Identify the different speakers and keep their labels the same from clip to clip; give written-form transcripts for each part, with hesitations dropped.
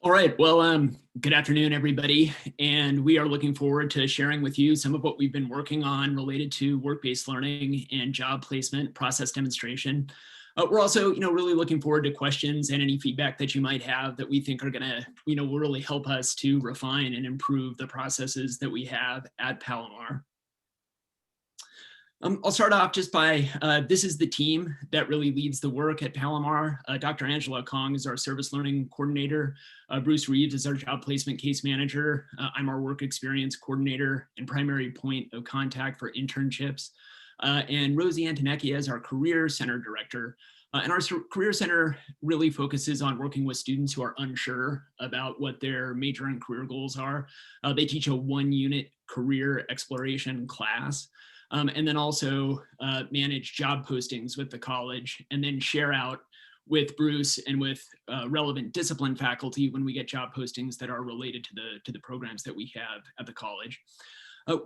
Speaker 1: All right. Well, good afternoon, everybody. And we are looking forward to sharing with you some of what we've been working on related to work-based learning and job placement process demonstration. We're also, really looking forward to questions and any feedback that you might have that we think are going to, will really help us to refine and improve the processes that we have at Palomar. I'll start off just by, this is the team that really leads the work at Palomar. Dr. Angela Kong is our service learning coordinator. Bruce Reeves is our job placement case manager. I'm our work experience coordinator and primary point of contact for internships. And Rosie Antonecchia is our career center director. And our career center really focuses on working with students who are unsure about what their major and career goals are. They teach a 1-unit career exploration class. And then also manage job postings with the college, and then share out with Bruce and with relevant discipline faculty when we get job postings that are related to the programs that we have at the college.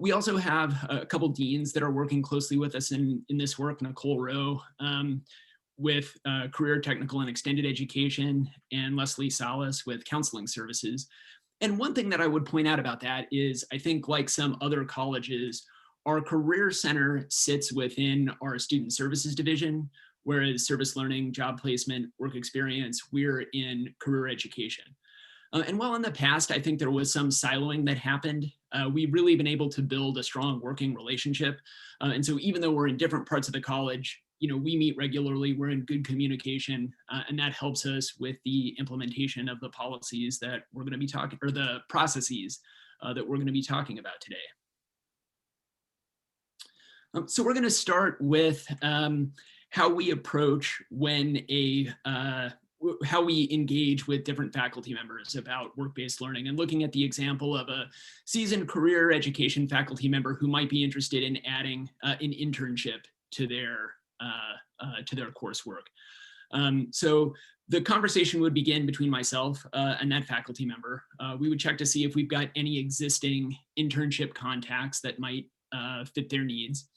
Speaker 1: We also have a couple deans that are working closely with us in this work, Nicole Rowe with career technical and extended education, and Leslie Salas with counseling services. And one thing that I would point out about that is, I think like some other colleges, our career center sits within our student services division, whereas service learning, job placement, work experience, we're in career education. And while in the past, I think there was some siloing that happened, we've really been able to build a strong working relationship. And so even though we're in different parts of the college, we meet regularly, we're in good communication, and that helps us with the implementation of the policies that we're going to be talking, or the processes that we're going to be talking about today. So we're going to start with how we approach how we engage with different faculty members about work-based learning, and looking at the example of a seasoned career education faculty member who might be interested in adding an internship to their coursework. So the conversation would begin between myself and that faculty member. We would check to see if we've got any existing internship contacts that might fit their needs.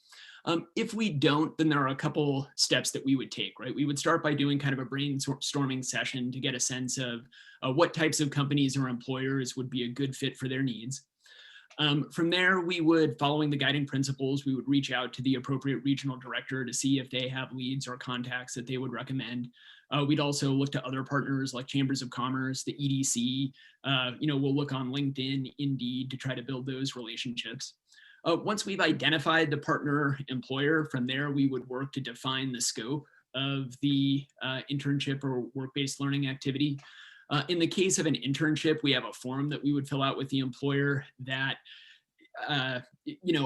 Speaker 1: If we don't, then there are a couple steps that we would take, right? We would start by doing kind of a brainstorming session to get a sense of what types of companies or employers would be a good fit for their needs. From there, we would, following the guiding principles, we would reach out to the appropriate regional director to see if they have leads or contacts that they would recommend. We'd also look to other partners like chambers of commerce, the EDC. We'll look on LinkedIn, Indeed, to try to build those relationships. Once we've identified the partner employer, from there we would work to define the scope of the internship or work-based learning activity. In the case of an internship, we have a form that we would fill out with the employer that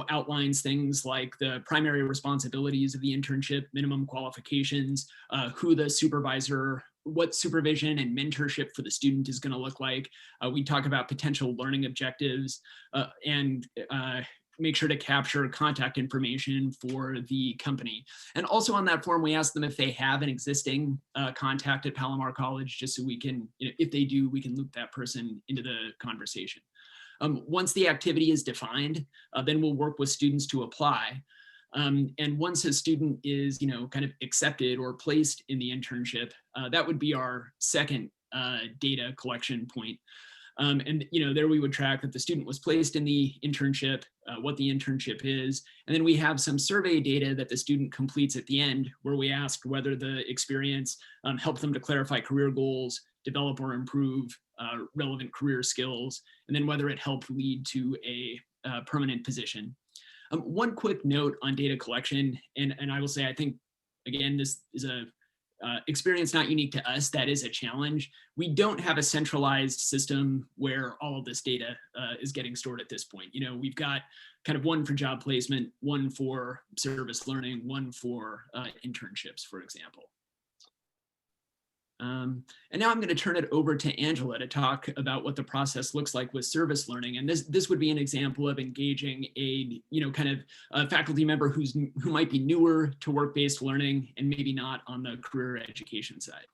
Speaker 1: outlines things like the primary responsibilities of the internship, minimum qualifications, who the supervisor, what supervision and mentorship for the student is going to look like. We talk about potential learning objectives and make sure to capture contact information for the company. And also on that form, we ask them if they have an existing contact at Palomar College, just so we can, if they do, we can loop that person into the conversation. Once the activity is defined, then we'll work with students to apply. And once a student is, kind of accepted or placed in the internship, that would be our second data collection point. And there we would track that the student was placed in the internship, what the internship is, and then we have some survey data that the student completes at the end, where we ask whether the experience helped them to clarify career goals, develop or improve relevant career skills, and then whether it helped lead to a permanent position. One quick note on data collection, and I will say, I think, again, this is a experience not unique to us. That is a challenge. We don't have a centralized system where all of this data is getting stored at this point. We've got kind of one for job placement, one for service learning, one for internships, for example. And now I'm going to turn it over to Angela to talk about what the process looks like with service learning. And this would be an example of engaging a, kind of a faculty member who might be newer to work-based learning and maybe not on the career education side.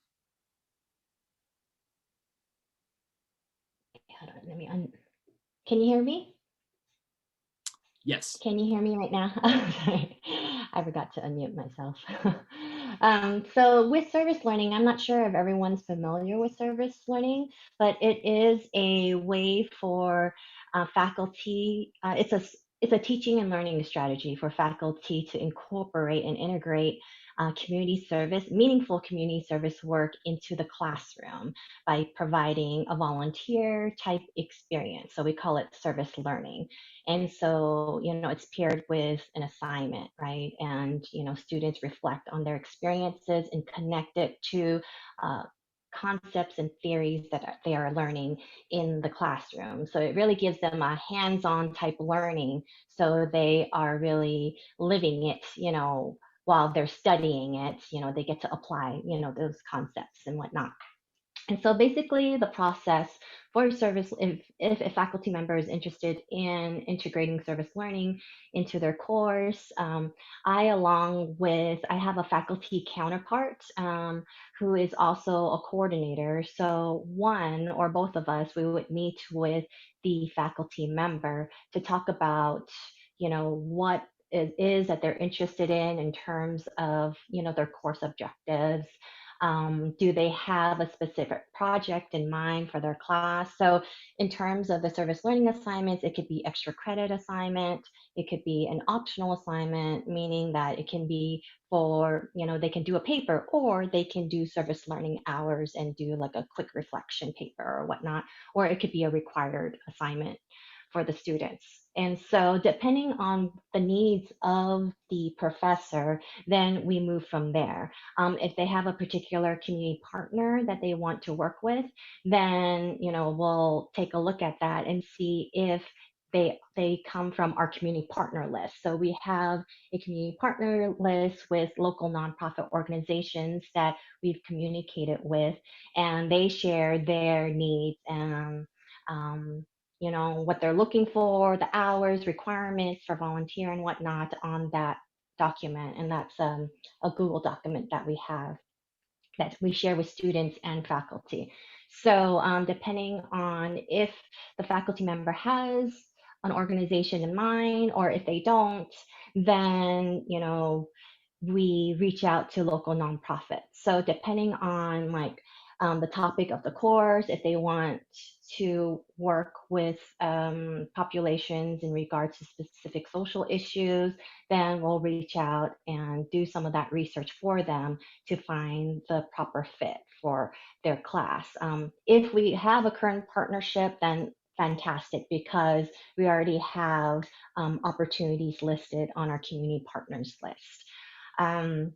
Speaker 2: Hold on, let me can you hear me?
Speaker 1: Yes.
Speaker 2: Can you hear me right now? Sorry, I forgot to unmute myself. So with service learning, I'm not sure if everyone's familiar with service learning, but it is a way for faculty. It's a teaching and learning strategy for faculty to incorporate and integrate community service, meaningful community service work into the classroom by providing a volunteer type experience. So we call it service learning. And so, it's paired with an assignment, right? And, students reflect on their experiences and connect it to uh, concepts and theories that they are learning in the classroom. So it really gives them a hands on type learning. So they are really living it, while they're studying it, they get to apply, those concepts and whatnot. And so basically the process for service, if a faculty member is interested in integrating service learning into their course, I have a faculty counterpart who is also a coordinator. So one or both of us, we would meet with the faculty member to talk about, what it is that they're interested in terms of, their course objectives. Do they have a specific project in mind for their class? So, in terms of the service learning assignments, it could be extra credit assignment, it could be an optional assignment, meaning that it can be for, they can do a paper or they can do service learning hours and do like a quick reflection paper or whatnot, or it could be a required assignment for the students. And so, depending on the needs of the professor, then we move from there. If they have a particular community partner that they want to work with, then we'll take a look at that and see if they come from our community partner list. So we have a community partner list with local nonprofit organizations that we've communicated with, and they share their needs and what they're looking for, the hours, requirements for volunteer and whatnot on that document. And that's a Google document that we have that we share with students and faculty. So depending on if the faculty member has an organization in mind or if they don't, then we reach out to local nonprofits. So depending on the topic of the course, if they want to work with populations in regards to specific social issues, then we'll reach out and do some of that research for them to find the proper fit for their class. If we have a current partnership, then fantastic, because we already have opportunities listed on our community partners list. Um,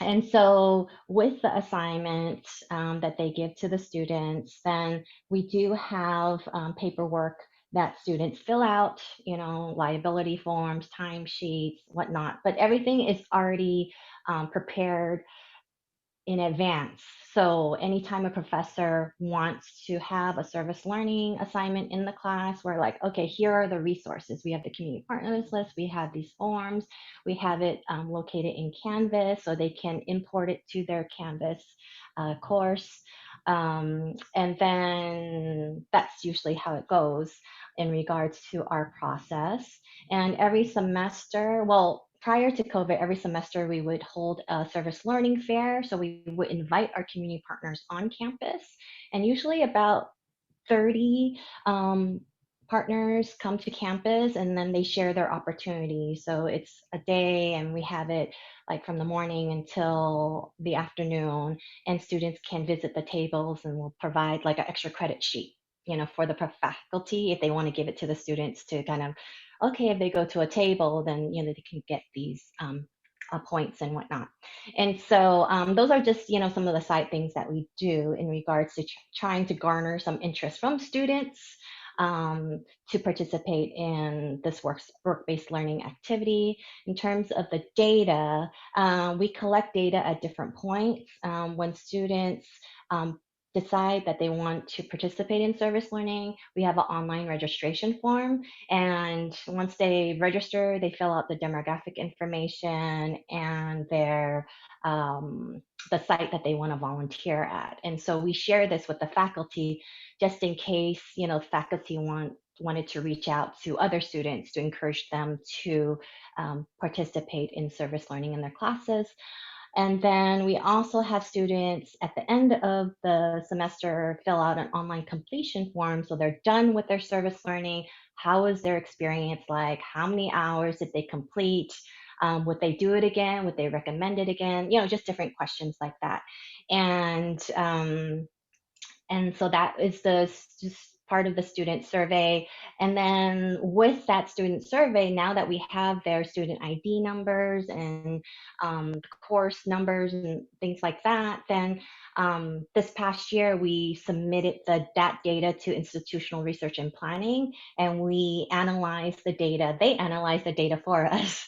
Speaker 2: and so, with the assignment that they give to the students, then we do have paperwork that students fill out, liability forms, timesheets, whatnot. But everything is already prepared in advance. So anytime a professor wants to have a service learning assignment in the class, we're like, okay, here are the resources. We have the community partners list, we have these forms, we have it located in Canvas so they can import it to their Canvas course. And then that's usually how it goes in regards to our process. And every semester, well, prior to COVID, every semester we would hold a service learning fair. So we would invite our community partners on campus, and usually about 30 partners come to campus and then they share their opportunities. So it's a day and we have it like from the morning until the afternoon, and students can visit the tables and we'll provide like an extra credit sheet, for the faculty if they want to give it to the students to kind of, okay, if they go to a table, then, they can get these points and whatnot. And so those are just, some of the side things that we do in regards to trying to garner some interest from students to participate in this work-based learning activity. In terms of the data, we collect data at different points. When students decide that they want to participate in service learning, we have an online registration form. And once they register, they fill out the demographic information and the site that they want to volunteer at. And so we share this with the faculty just in case, faculty wanted to reach out to other students to encourage them to participate in service learning in their classes. And then we also have students at the end of the semester fill out an online completion form. So they're done with their service learning. How was their experience like? How many hours did they complete? Would they do it again? Would they recommend it again? Just different questions like that. And so that is just part of the student survey. And then with that student survey, now that we have their student ID numbers and course numbers and things like that, then this past year we submitted that data to institutional research and planning, and we analyzed the data. They analyzed the data for us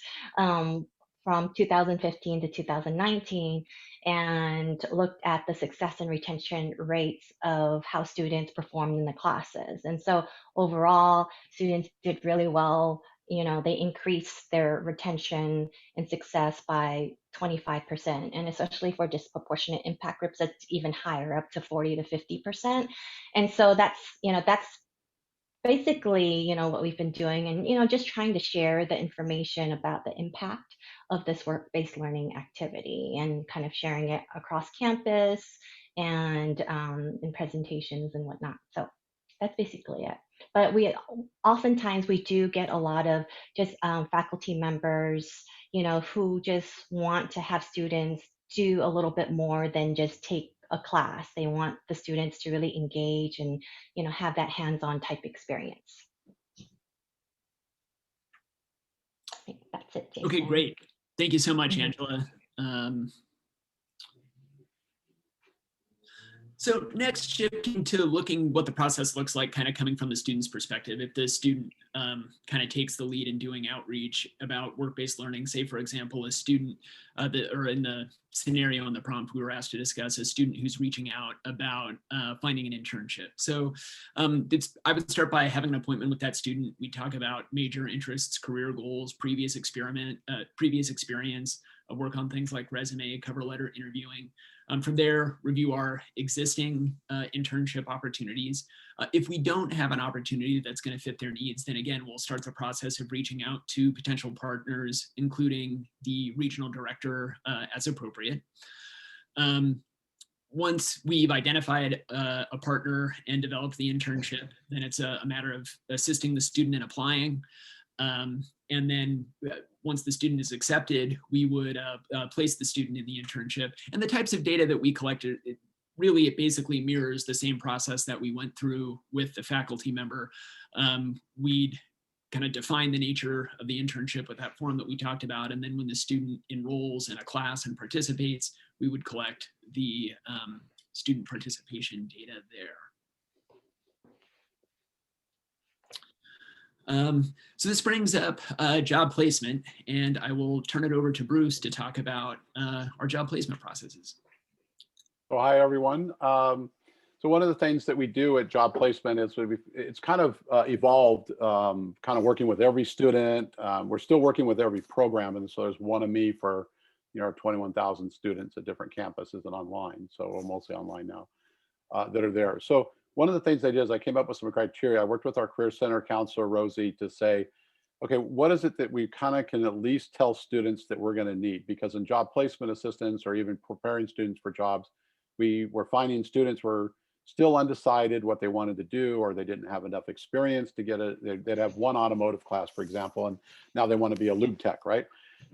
Speaker 2: from 2015 to 2019, and looked at the success and retention rates of how students performed in the classes. And so overall, students did really well. They increased their retention and success by 25%. And especially for disproportionate impact groups, that's even higher, up to 40 to 50%. And so that's basically, what we've been doing, and, just trying to share the information about the impact of this work-based learning activity and kind of sharing it across campus and in presentations and whatnot. So that's basically it. But oftentimes we do get a lot of just faculty members, who just want to have students do a little bit more than just take a class. They want the students to really engage and have that hands-on type experience. I think that's it,
Speaker 1: Okay,
Speaker 2: Jason.
Speaker 1: great. Thank you so much,
Speaker 2: Mhm.
Speaker 1: Angela. So next, shifting to looking what the process looks like, kind of coming from the student's perspective. If the student kind of takes the lead in doing outreach about work-based learning, say, for example, a student, or in the scenario in the prompt, we were asked to discuss a student who's reaching out about finding an internship. So I would start by having an appointment with that student. We talk about major interests, career goals, previous experience, work on things like resume, cover letter, interviewing. From there, review our existing internship opportunities. If we don't have an opportunity that's going to fit their needs, then again, we'll start the process of reaching out to potential partners, including the regional director as appropriate. Once we've identified a partner and developed the internship, then it's a matter of assisting the student in applying. And then once the student is accepted, we would place the student in the internship. And the types of data that we collected, it basically mirrors the same process that we went through with the faculty member. We'd kind of define the nature of the internship with that form that we talked about. And then when the student enrolls in a class and participates, we would collect the student participation data there. So this brings up job placement, and I will turn it over to Bruce to talk about our job placement processes.
Speaker 3: So hi, everyone. So one of the things that we do at job placement is it's kind of evolved, kind of working with every student. We're still working with every program, and so there's one of me for 21,000 students at different campuses and online. So we're mostly online now that are there. So one of the things I did is I came up with some criteria. I worked with our Career Center counselor, Rosie, to say, okay, what is it that we kind of can at least tell students that we're going to need? Because in job placement assistance or even preparing students for jobs, we were finding students were still undecided what they wanted to do, or they didn't have enough experience to get they'd have one automotive class, for example, and now they want to be a lube tech, right?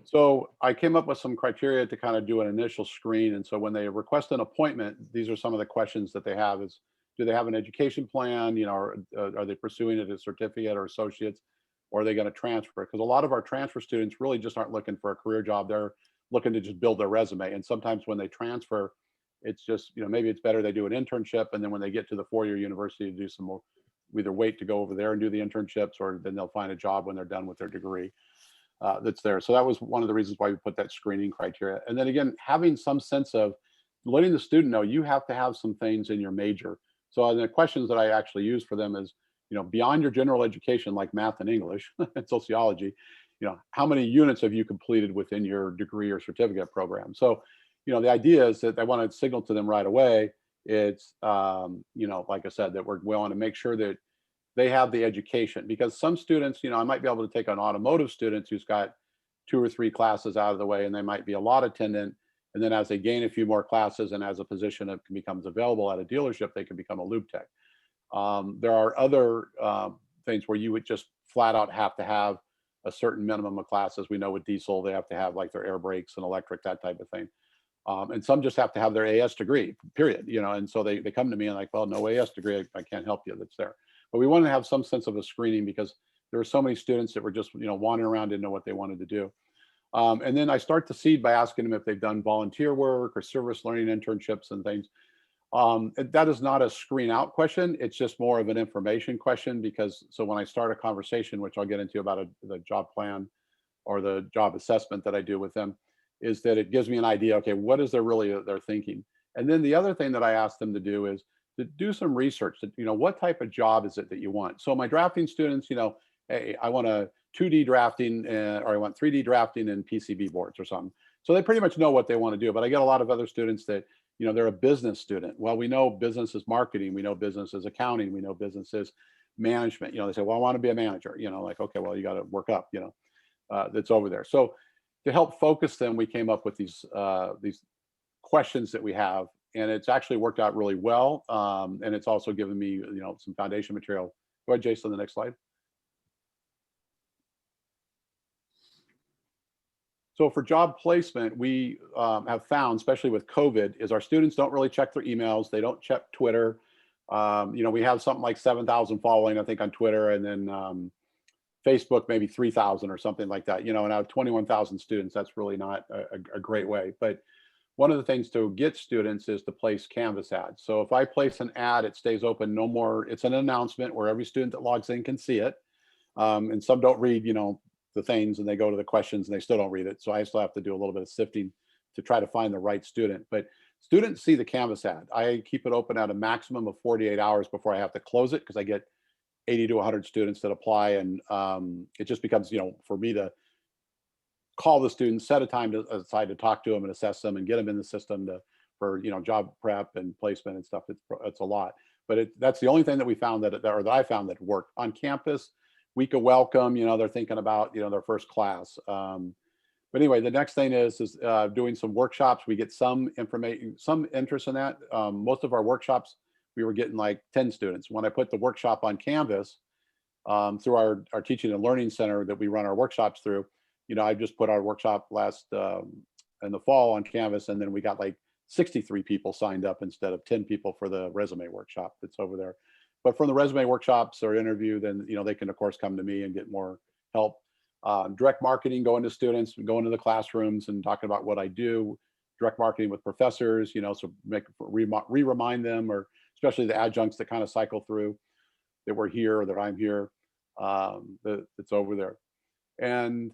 Speaker 3: So I came up with some criteria to kind of do an initial screen. And so when they request an appointment, these are some of the questions that they have is, do they have an education plan? Are they pursuing it as certificate or associates, or are they going to transfer? Because a lot of our transfer students really just aren't looking for a career job. They're looking to just build their resume. And sometimes when they transfer, it's just, maybe it's better they do an internship. And then when they get to the four-year university, to do some more, either wait to go over there and do the internships, or then they'll find a job when they're done with their degree that's there. So that was one of the reasons why we put that screening criteria. And then again, having some sense of letting the student know you have to have some things in your major. So the questions that I actually use for them is, beyond your general education, like math and English and sociology, how many units have you completed within your degree or certificate program? So, the idea is that I want to signal to them right away. It's, like I said, that we want to make sure that they have the education, because some students, I might be able to take an automotive student who's got 2 or 3 classes out of the way, and they might be a lot attendant, And then as they gain a few more classes and as a position becomes available at a dealership, they can become a lube tech. There are other things where you would just flat out have to have a certain minimum of classes. We know with diesel, they have to have like their air brakes and electric, that type of thing. And some just have to have their AS degree, period. And so they come to me and like, well, no AS degree, I can't help you, that's there. But we want to have some sense of a screening because there were so many students that were just, wandering around, didn't know what they wanted to do. And then I start the seed by asking them if they've done volunteer work or service learning internships and things. That is not a screen out question. It's just more of an information question because so when I start a conversation, which I'll get into about the job plan or the job assessment that I do with them, is that it gives me an idea, okay, what is they're thinking? And then the other thing that I ask them to do is to do some research, what type of job is it that you want? So my drafting students, hey, I want a 2D drafting or I want 3D drafting and PCB boards or something. So they pretty much know what they want to do. But I get a lot of other students that, they're a business student. Well, we know business is marketing. We know business is accounting. We know business is management. They say, well, I want to be a manager. Like, okay, well, you got to work up, that's over there. So to help focus them, we came up with these questions that we have, and it's actually worked out really well. And it's also given me, some foundation material. Go ahead, Jason, the next slide. So for job placement, we have found, especially with COVID, is our students don't really check their emails. They don't check Twitter. We have something like 7,000 following, I think, on Twitter, and then Facebook, maybe 3,000 or something like that. And out of 21,000 students, that's really not a great way. But one of the things to get students is to place Canvas ads. So if I place an ad, it stays open no more. It's an announcement where every student that logs in can see it. And some don't read, the things, and they go to the questions and they still don't read it. So I still have to do a little bit of sifting to try to find the right student. But students see the Canvas ad. I keep it open at a maximum of 48 hours before I have to close it because I get 80 to 100 students that apply. And it just becomes, for me to call the students, set a time aside to talk to them and assess them and get them in the system for job prep and placement and stuff. It's a lot. But that's the only thing that we found that I found that worked. On campus, week of welcome, they're thinking about, their first class. But anyway, the next thing is doing some workshops. We get some information, some interest in that. Most of our workshops, we were getting like 10 students. When I put the workshop on Canvas through our teaching and learning center that we run our workshops through, I just put our workshop last in the fall on Canvas, and then we got like 63 people signed up instead of 10 people for the resume workshop that's over there. But from the resume workshops or interview, then they can of course come to me and get more help. Direct marketing, going to students, going to the classrooms and talking about what I do. Direct marketing with professors, so remind them, or especially the adjuncts that kind of cycle through that we're here or that I'm here, that's over there. And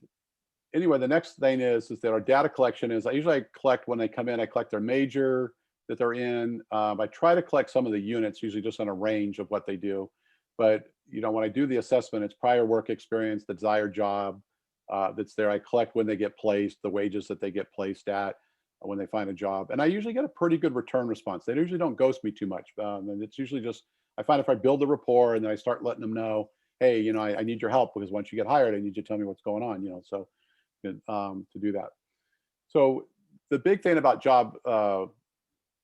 Speaker 3: anyway, the next thing is that our data collection is, I collect when they come in, I collect their major that they're in. I try to collect some of the units, usually just on a range of what they do. But when I do the assessment, it's prior work experience, the desired job that's there. I collect when they get placed, the wages that they get placed at when they find a job. And I usually get a pretty good return response. They usually don't ghost me too much. And it's usually just, I find if I build a rapport and then I start letting them know, hey, I need your help because once you get hired, I need you to tell me what's going on, so to do that. So the big thing about job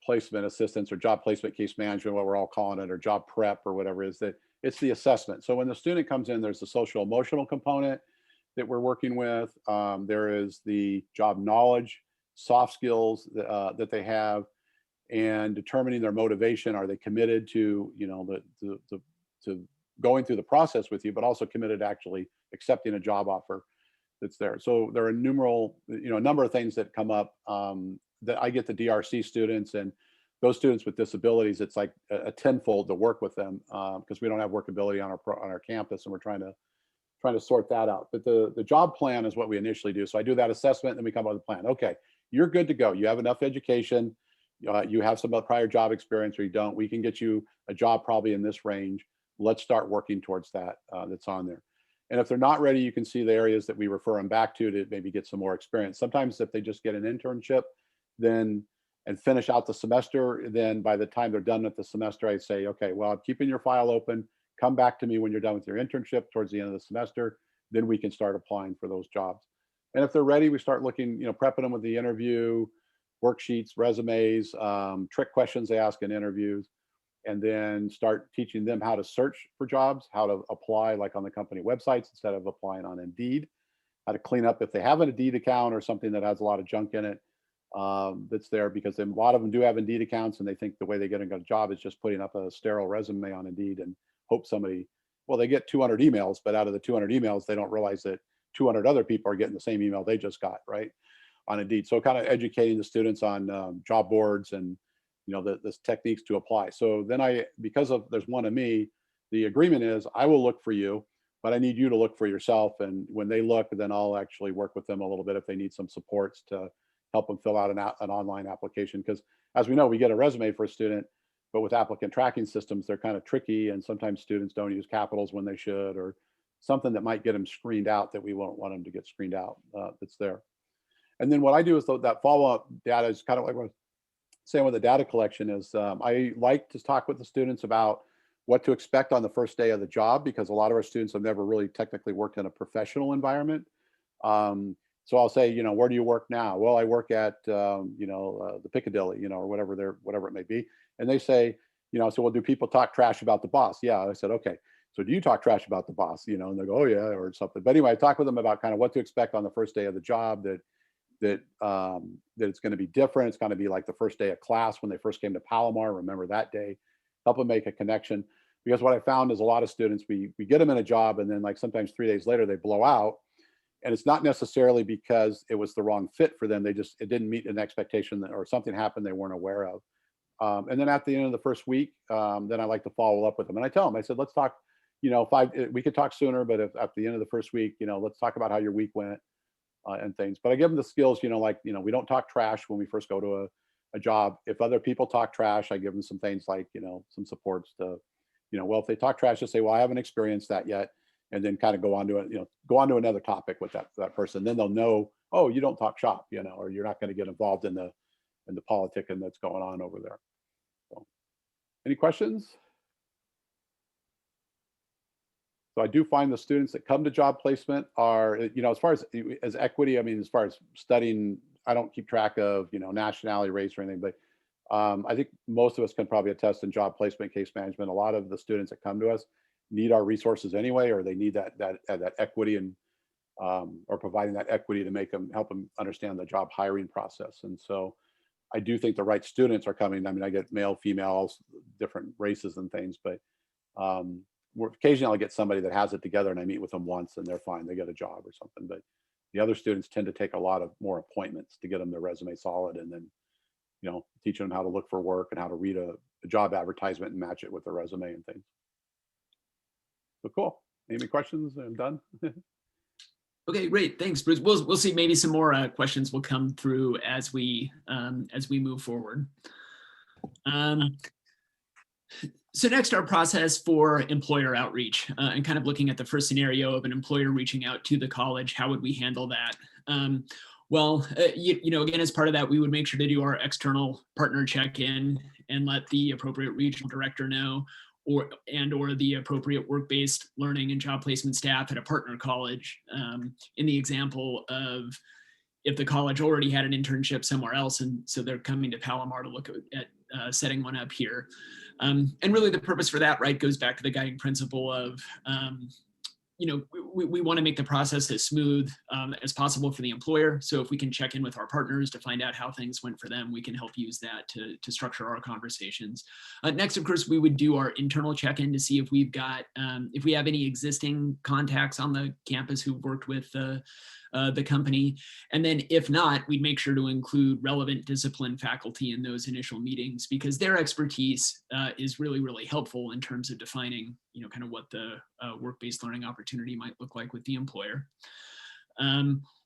Speaker 3: placement assistance or job placement case management, what we're all calling it, or job prep or whatever, is that it's the assessment. So when the student comes in, there's the social emotional component that we're working with. There is the job knowledge, soft skills that they have, and determining their motivation. Are they committed to to going through the process with you, but also committed to actually accepting a job offer that's there. So there are a number of things that come up that I get the DRC students and those students with disabilities. It's like a tenfold to work with them because we don't have workability on our campus, and we're trying to sort that out. But the job plan is what we initially do. So I do that assessment, and then we come up with a plan. Okay, you're good to go. You have enough education. You have some prior job experience, or you don't. We can get you a job probably in this range. Let's start working towards that. That's on there. And if they're not ready, you can see the areas that we refer them back to maybe get some more experience. Sometimes if they just get an internship, and finish out the semester, then by the time they're done with the semester, I say, okay, well, I'm keeping your file open. Come back to me when you're done with your internship towards the end of the semester. Then we can start applying for those jobs. And if they're ready, we start looking, prepping them with the interview, worksheets, resumes, trick questions they ask in interviews, and then start teaching them how to search for jobs, how to apply like on the company websites instead of applying on Indeed, how to clean up if they have an Indeed account or something that has a lot of junk in it, that's there, because a lot of them do have Indeed accounts and they think the way they get a job is just putting up a sterile resume on Indeed and hope somebody, well, they get 200 emails, but out of the 200 emails, they don't realize that 200 other people are getting the same email they just got, right, on Indeed. So kind of educating the students on job boards and the techniques to apply. So then because of there's one of me, the agreement is I will look for you, but I need you to look for yourself. And when they look, then I'll actually work with them a little bit if they need some supports to help them fill out an online application. Because as we know, we get a resume for a student, but with applicant tracking systems, they're kind of tricky. And sometimes students don't use capitals when they should, or something that might get them screened out that we won't want them to get screened out that's there. And then what I do is that follow-up data is kind of like what I was saying with the data collection is I like to talk with the students about what to expect on the first day of the job, because a lot of our students have never really technically worked in a professional environment. So I'll say, where do you work now? Well, I work at, the Piccadilly, or whatever it may be. And they say, so well, do people talk trash about the boss? Yeah. I said, okay. So do you talk trash about the boss? And they go, oh yeah, or something. But anyway, I talk with them about kind of what to expect on the first day of the job, that it's going to be different. It's going to be like the first day of class when they first came to Palomar. Remember that day, help them make a connection. Because what I found is a lot of students, we get them in a job and then like sometimes 3 days later they blow out. And it's not necessarily because it was the wrong fit for them. It didn't meet an expectation or something happened they weren't aware of. And then at the end of the first week, then I like to follow up with them. And I tell them, I said, let's talk, we could talk sooner, but if at the end of the first week, let's talk about how your week went. And things, but I give them the skills, we don't talk trash when we first go to a job. If other people talk trash, I give them some things like, some supports to, well, if they talk trash, just say, well, I haven't experienced that yet. And then kind of go on to it, go on to another topic with that person. Then they'll know, oh, you don't talk shop, or you're not going to get involved in the politicking that's going on over there. So, any questions? So I do find the students that come to job placement are, as far as equity, I mean, as far as studying, I don't keep track of, nationality, race, or anything, but I think most of us can probably attest in job placement, case management. A lot of the students that come to us need our resources anyway, or they need that equity and or providing that equity to help them understand the job hiring process. And so I do think the right students are coming. I mean, I get male, females, different races and things, but occasionally I'll get somebody that has it together and I meet with them once and they're fine, they get a job or something. But the other students tend to take a lot of more appointments to get them their resume solid, and then teaching them how to look for work and how to read a job advertisement and match it with a resume and things. So cool. Any questions? I'm done.
Speaker 1: Okay, great. Thanks, Bruce. We'll see. Maybe some more questions will come through as we move forward. So next, our process for employer outreach, and kind of looking at the first scenario of an employer reaching out to the college. How would we handle that? Well, again, as part of that, we would make sure to do our external partner check-in and let the appropriate regional director know, or the appropriate work-based learning and job placement staff at a partner college. In the example of if the college already had an internship somewhere else, and so they're coming to Palomar to look at setting one up here. And really the purpose for that, right, goes back to the guiding principle of, we want to make the process as smooth as possible for the employer. So if we can check in with our partners to find out how things went for them, we can help use that to structure our conversations. Next, of course, we would do our internal check-in to see if we've got, if we have any existing contacts on the campus who've worked with the company. And then if not, we'd make sure to include relevant discipline faculty in those initial meetings, because their expertise is really, really helpful in terms of defining, kind of what the work-based learning opportunity might look like with the employer.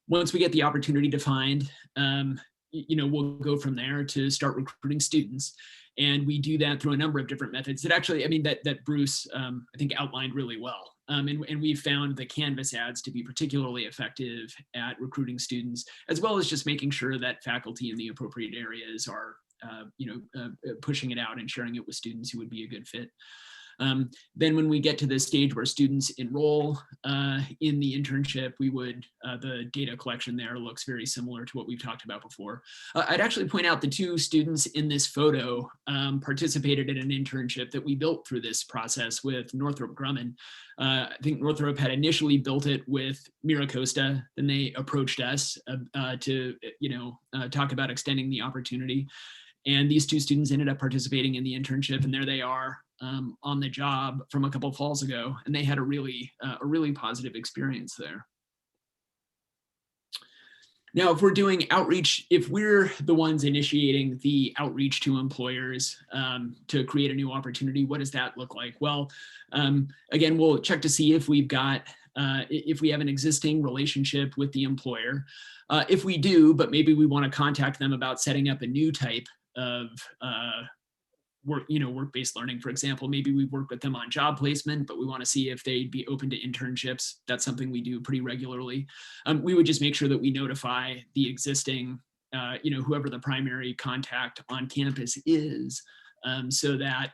Speaker 1: Once we get the opportunity defined, we'll go from there to start recruiting students. And we do that through a number of different methods that actually, that Bruce, I think, outlined really well. And we've found the Canvas ads to be particularly effective at recruiting students, as well as just making sure that faculty in the appropriate areas are, pushing it out and sharing it with students who would be a good fit. Then when we get to the stage where students enroll in the internship, the data collection there looks very similar to what we've talked about before. I'd actually point out the two students in this photo participated in an internship that we built through this process with Northrop Grumman. I think Northrop had initially built it with Miracosta, then they approached us to talk about extending the opportunity. And these two students ended up participating in the internship, and there they are on the job from a couple of falls ago, and they had a really positive experience there. Now, if we're doing outreach, if we're the ones initiating the outreach to employers to create a new opportunity, what does that look like? Well, again, we'll check to see if we've got, if we have an existing relationship with the employer. If we do, but maybe we want to contact them about setting up a new type of work-based learning, for example. Maybe we work with them on job placement, but we want to see if they'd be open to internships. That's something we do pretty regularly. We would just make sure that we notify the existing, whoever the primary contact on campus is, so that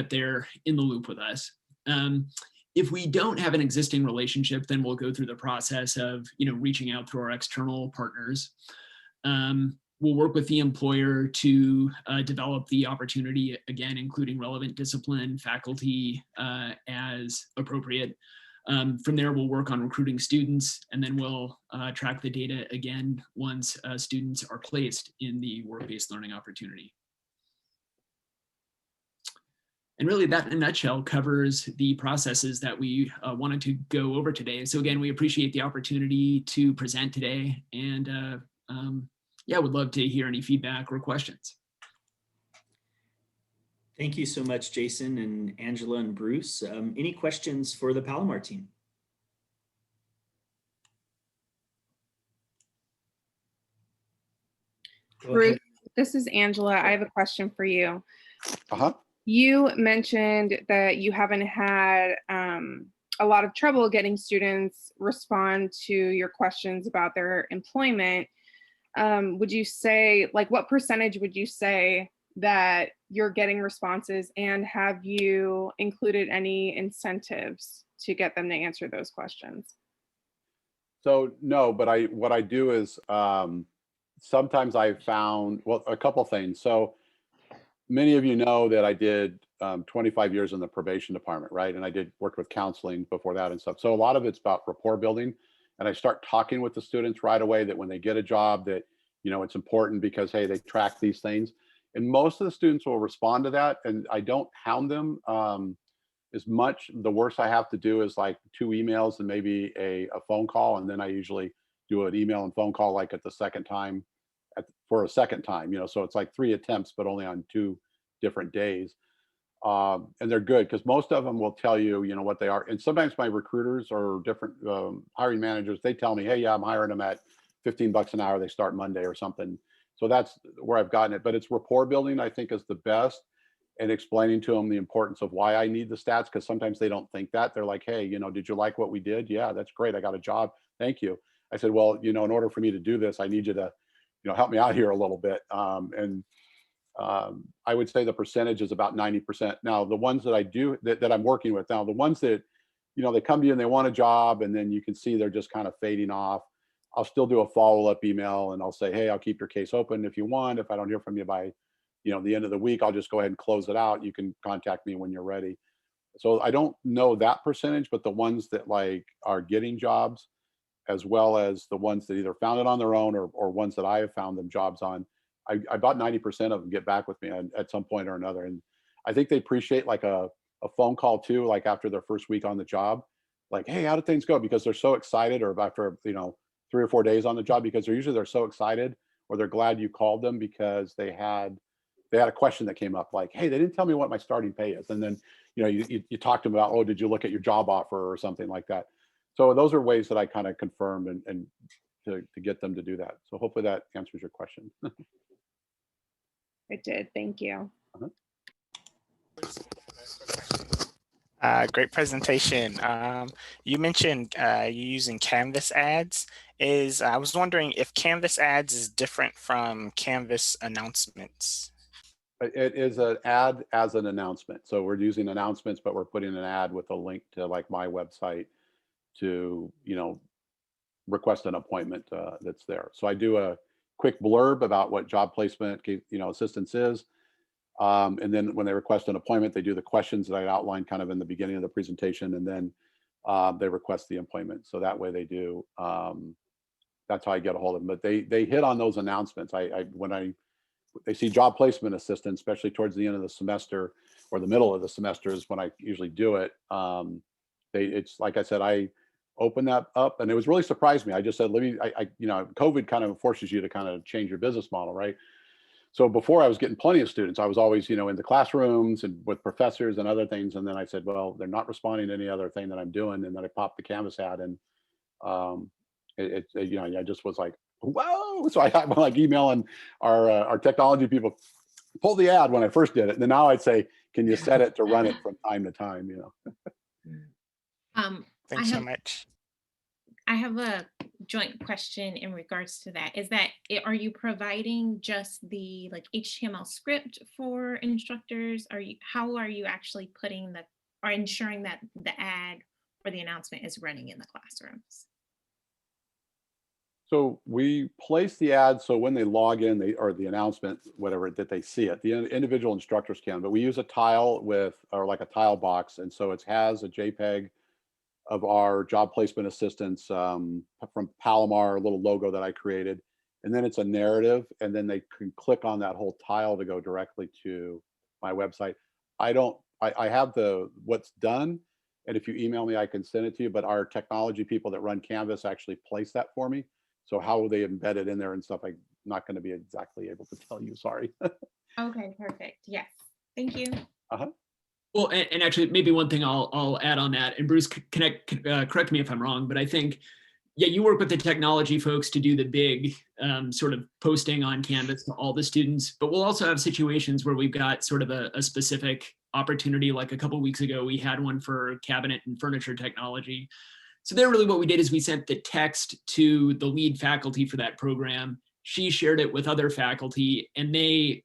Speaker 1: they're in the loop with us. If we don't have an existing relationship, then we'll go through the process of reaching out through our external partners. We'll work with the employer to develop the opportunity, again, including relevant discipline, faculty as appropriate. From there, we'll work on recruiting students, and then we'll track the data again once students are placed in the work-based learning opportunity. And really that in a nutshell covers the processes that we wanted to go over today. So again, we appreciate the opportunity to present today, and yeah, would love to hear any feedback or questions.
Speaker 4: Thank you so much, Jason and Angela and Bruce. Any questions for the Palomar team?
Speaker 5: Bruce, this is Angela. I have a question for you.
Speaker 3: Uh-huh.
Speaker 5: You mentioned that you haven't had a lot of trouble getting students respond to your questions about their employment. Would you say, like, what percentage would you say that you're getting responses, and have you included any incentives to get them to answer those questions?
Speaker 3: So no, but what I do is sometimes I've found, well, a couple things. So many of you know that I did 25 years in the probation department, right? And I worked with counseling before that and stuff. So a lot of it's about rapport building. And I start talking with the students right away that when they get a job that, it's important because, hey, they track these things. And most of the students will respond to that. And I don't hound them as much. The worst I have to do is like 2 emails and maybe a phone call. And then I usually do an email and phone call like at the second time, for a second time, so it's like 3 attempts, but only on 2 different days. And they're good because most of them will tell you, what they are. And sometimes my recruiters or different hiring managers, they tell me, hey, yeah, I'm hiring them at $15 an hour. They start Monday or something. So that's where I've gotten it. But it's rapport building, I think, is the best, and explaining to them the importance of why I need the stats, because sometimes they don't think that. They're like, hey, did you like what we did? Yeah, that's great. I got a job. Thank you. I said, well, in order for me to do this, I need you to, help me out here a little bit. I would say the percentage is about 90%. Now, the ones that I do that I'm working with now, the ones that, they come to you and they want a job, and then you can see they're just kind of fading off. I'll still do a follow-up email, and I'll say, hey, I'll keep your case open if you want. If I don't hear from you by, the end of the week, I'll just go ahead and close it out. You can contact me when you're ready. So I don't know that percentage, but the ones that like are getting jobs, as well as the ones that either found it on their own or ones that I have found them jobs on, about 90% of them get back with me at some point or another. And I think they appreciate like a phone call too, like after their first week on the job, like, hey, how did things go? Because they're so excited, or after, 3 or 4 days on the job, because they're so excited, or they're glad you called them because they had a question that came up, like, hey, they didn't tell me what my starting pay is. And then, you talk to them about, oh, did you look at your job offer or something like that? So those are ways that I kind of confirm and to get them to do that. So hopefully that answers your question.
Speaker 5: It did. Thank you.
Speaker 6: Great presentation. You mentioned you using Canvas ads. I was wondering if Canvas ads is different from Canvas announcements.
Speaker 3: It is an ad as an announcement. So we're using announcements, but we're putting an ad with a link to like my website to, request an appointment that's there. So I do a quick blurb about what job placement, assistance is. And then when they request an appointment, they do the questions that I outlined kind of in the beginning of the presentation, and then they request the appointment. So that way they do. That's how I get a hold of them. But they hit on those announcements. When they see job placement assistance, especially towards the end of the semester or the middle of the semester is when I usually do it. It's like I said, I opened that up and it was really surprised me. I just said, COVID kind of forces you to kind of change your business model, right? So before I was getting plenty of students, I was always, in the classrooms and with professors and other things. And then I said, well, they're not responding to any other thing that I'm doing. And then I popped the Canvas ad and I just was like, whoa. So I'm like emailing our technology people, pull the ad when I first did it. And then now I'd say, can you set it to run it from time to time,
Speaker 6: Thanks so much.
Speaker 7: I have a joint question in regards to that. Are you providing just the HTML script for instructors? How are you actually ensuring that the ad or the announcement is running in the classrooms?
Speaker 3: So we place the ad so when they log in, or the announcement, whatever, that they see it. The individual instructors can, but we use a tile or like a tile box, and so it has a JPEG of our job placement assistance from Palomar, a little logo that I created, and then it's a narrative, and then they can click on that whole tile to go directly to my website. I have what's done, and if you email me, I can send it to you. But our technology people that run Canvas actually place that for me. So how they embed it in there and stuff, I'm not going to be exactly able to tell you. Sorry.
Speaker 7: Okay, perfect. Yes, thank you.
Speaker 1: Well, and actually, maybe one thing I'll add on that, and Bruce, correct me if I'm wrong, but I think, yeah, you work with the technology folks to do the big sort of posting on Canvas to all the students, but we'll also have situations where we've got sort of a specific opportunity. Like a couple of weeks ago, we had one for cabinet and furniture technology. So there, really what we did is we sent the text to the lead faculty for that program. She shared it with other faculty, and they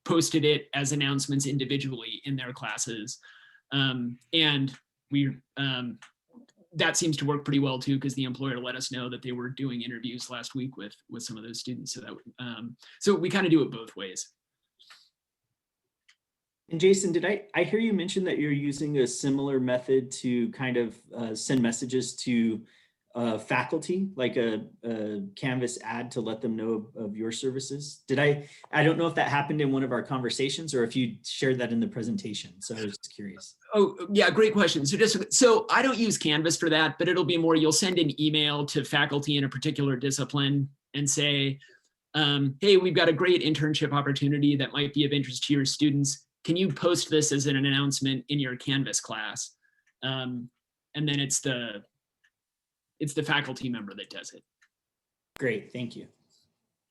Speaker 1: posted it as announcements individually in their classes. And that seems to work pretty well too, because the employer let us know that they were doing interviews last week with some of those students. So we kind of do it both ways.
Speaker 4: And Jason, did I hear you mention that you're using a similar method to kind of send messages to faculty, like a Canvas ad to let them know of your services? I don't know if that happened in one of our conversations or if you shared that in the presentation. So I was just curious. Oh,
Speaker 1: yeah, great question. So I don't use Canvas for that, but it'll be more, you'll send an email to faculty in a particular discipline and say, hey, we've got a great internship opportunity that might be of interest to your students. Can you post this as an announcement in your Canvas class? And then it's the faculty member that does it.
Speaker 4: Great, thank you.